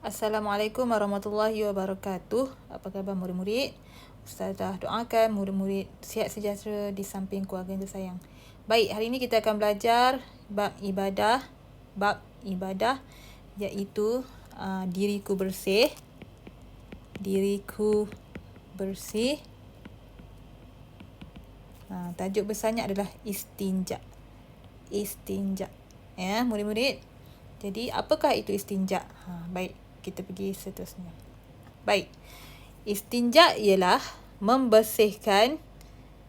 Assalamualaikum warahmatullahi wabarakatuh. Apa khabar murid-murid? Ustazah doakan murid-murid sihat sejahtera di samping keluarga yang tersayang. Baik, hari ini kita akan belajar bab ibadah iaitu diriku bersih. Diriku bersih. Tajuk besarnya adalah istinja. Istinja. Ya, murid-murid. Jadi, apakah itu istinja? Baik, kita pergi seterusnya. Baik. Istinja ialah membersihkan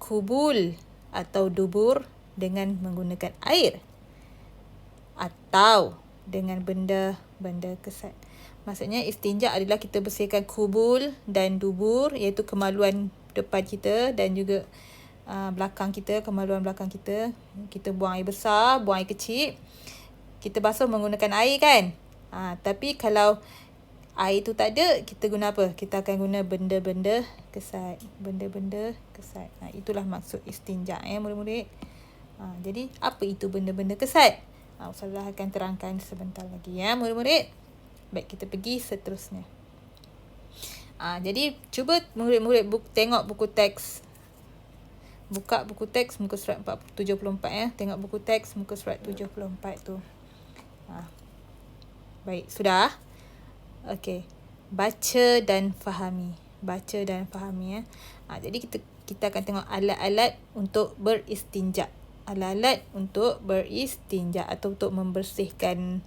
kubul atau dubur dengan menggunakan air atau dengan benda-benda kesat. Maksudnya istinja adalah kita bersihkan kubul dan dubur, iaitu kemaluan depan kita dan juga belakang kita, kemaluan belakang kita. Kita buang air besar, buang air kecil. Kita basuh menggunakan air kan. Tapi kalau air tu tak ada, kita guna apa? Kita akan guna benda-benda kesat. Benda-benda kesat. Itulah maksud istinja murid-murid. Jadi apa itu benda-benda kesat? Ustazah akan terangkan sebentar lagi murid-murid. Baik, kita pergi seterusnya. Jadi cuba murid-murid tengok buku teks. Buka buku teks muka surat 74 Tengok buku teks muka surat 74 tu. Baik, sudah? Okey. Baca dan fahami. Baca dan fahami Jadi kita akan tengok alat-alat untuk beristinja. Alat-alat untuk beristinja atau untuk membersihkan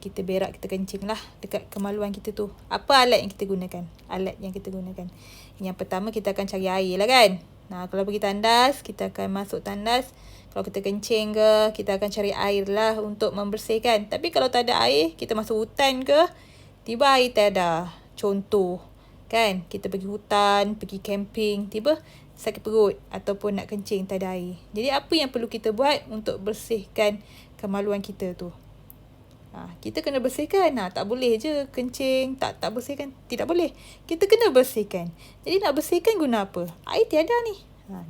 kita berak, kita kencing lah dekat kemaluan kita tu. Apa alat yang kita gunakan? Alat yang kita gunakan. Yang pertama, kita akan cari air lah kan. Kalau pergi tandas, kita akan masuk tandas. Kalau kita kencing ke, kita akan cari air lah untuk membersihkan. Tapi kalau tak ada air, kita masuk hutan ke, tiba air tak ada. Contoh, kan? Kita pergi hutan, pergi camping, tiba sakit perut ataupun nak kencing, tak ada air. Jadi apa yang perlu kita buat untuk bersihkan kemaluan kita tu? Kita kena bersihkan. Tak boleh je kencing, tak bersihkan. Tidak boleh. Kita kena bersihkan. Jadi nak bersihkan guna apa? Air tiada ni.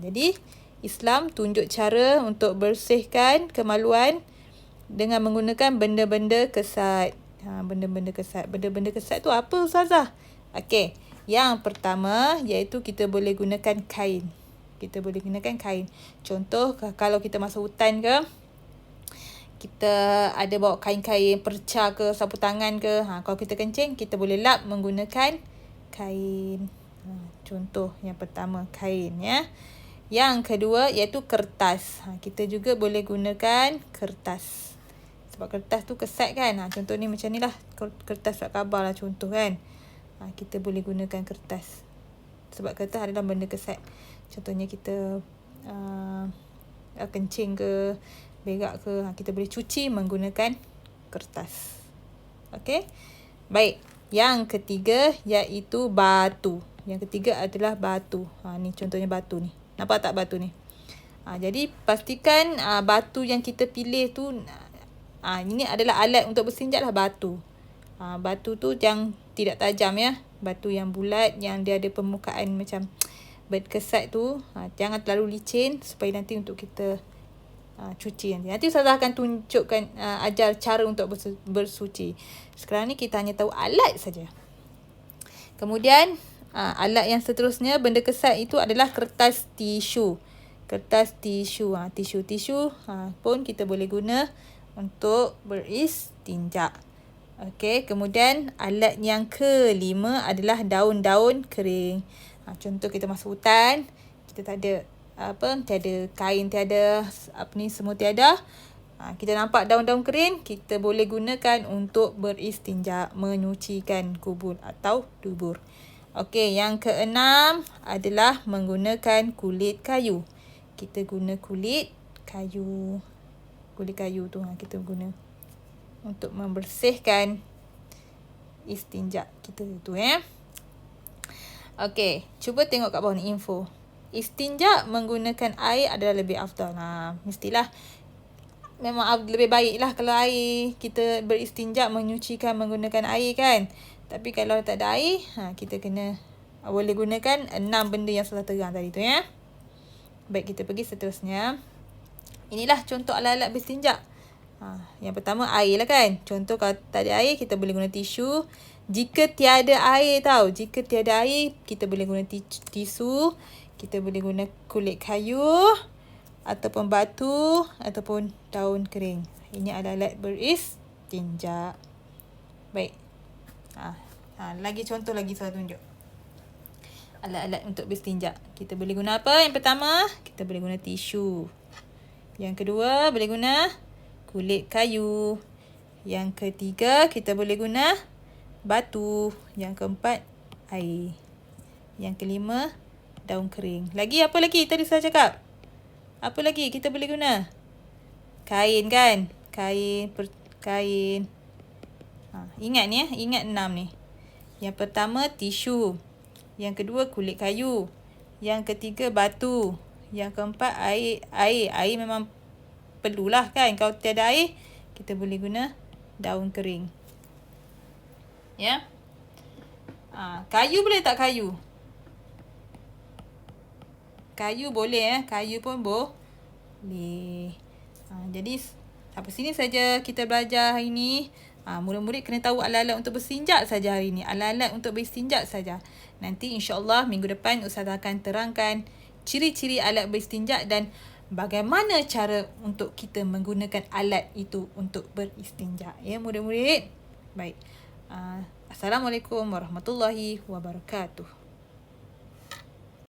Jadi Islam tunjuk cara untuk bersihkan kemaluan dengan menggunakan benda-benda kesat. Benda-benda kesat. Benda-benda kesat tu apa, Ustazah? Okey. Yang pertama iaitu kita boleh gunakan kain. Kita boleh gunakan kain. Contoh, kalau kita masuk hutan ke, kita ada bawa kain-kain perca ke, sapu tangan ke. Kalau kita kencing, kita boleh lap menggunakan kain. Contoh yang pertama, kain Yang kedua iaitu kertas. Kita juga boleh gunakan kertas. Sebab kertas tu kesat kan. Contoh ni macam ni lah. Kertas surat khabar lah contoh kan. Kita boleh gunakan kertas. Sebab kertas adalah benda kesat. Contohnya kita kencing ke, berak ke, kita boleh cuci menggunakan kertas. Okey? Baik. Yang ketiga iaitu batu. Yang ketiga adalah batu. Ni contohnya batu ni. Nampak tak batu ni? Jadi pastikan batu yang kita pilih tu, ini adalah alat untuk berstinja lah, batu. Batu tu yang tidak tajam Batu yang bulat, yang dia ada permukaan macam berkesat tu. Jangan terlalu licin supaya nanti untuk kita cuci nanti. Nanti Ustazah akan tunjukkan, ajar cara untuk bersuci. Sekarang ni kita hanya tahu alat saja. Kemudian alat yang seterusnya, benda kesat itu adalah kertas tisu. Kertas tisu. Tisu pun kita boleh guna untuk beristinja. Okey, kemudian alat yang kelima adalah daun-daun kering. Contoh kita masuk hutan, kita tak ada tiada kain, tiada semua tiada. Kita nampak daun-daun kering, kita boleh gunakan untuk beristinja, menyucikan kubul atau dubur. Okey, yang keenam adalah menggunakan kulit kayu. Kita guna kulit kayu. Kulit kayu tu kita guna untuk membersihkan istinja kita tu Okey, cuba tengok kat bawah ni info. Istinja menggunakan air adalah lebih afdal. Mestilah memang lebih baiklah kalau air kita beristinja, menyucikan menggunakan air kan. Tapi kalau tak ada air, kita kena boleh gunakan 6 benda yang sudah terang tadi tu Baik, kita pergi seterusnya. Inilah contoh alat-alat beristinja. Yang pertama air lah kan. Contoh kalau tak ada air, kita boleh guna tisu. Jika tiada air tau. Jika tiada air, kita boleh guna tisu. Kita boleh guna kulit kayu. Ataupun batu. Ataupun daun kering. Ini alat-alat beristinja. Baik. Lagi contoh lagi saya tunjuk. Alat-alat untuk beristinja. Kita boleh guna apa? Yang pertama, kita boleh guna tisu. Yang kedua, boleh guna kulit kayu. Yang ketiga, kita boleh guna batu. Yang keempat, air. Yang kelima, daun kering. Lagi apa lagi tadi saya cakap? Apa lagi kita boleh guna? Kain kan? Kain. Ingat ni ya. Ingat 6 ni. Yang pertama, tisu. Yang kedua, kulit kayu. Yang ketiga, batu. Yang keempat, air. Air memang perlulah kan. Kalau tiada air, kita boleh guna daun kering. Ya. Kayu boleh tak kayu? Kayu boleh Kayu pun boleh. Jadi sampai sini saja kita belajar hari ni. Murid-murid kena tahu alat-alat untuk berstinja saja hari ni. Alat-alat untuk berstinja saja. Nanti insya-Allah minggu depan Ustazah akan terangkan ciri-ciri alat beristinja dan bagaimana cara untuk kita menggunakan alat itu untuk beristinja. Ya murid-murid. Baik. Assalamualaikum warahmatullahi wabarakatuh.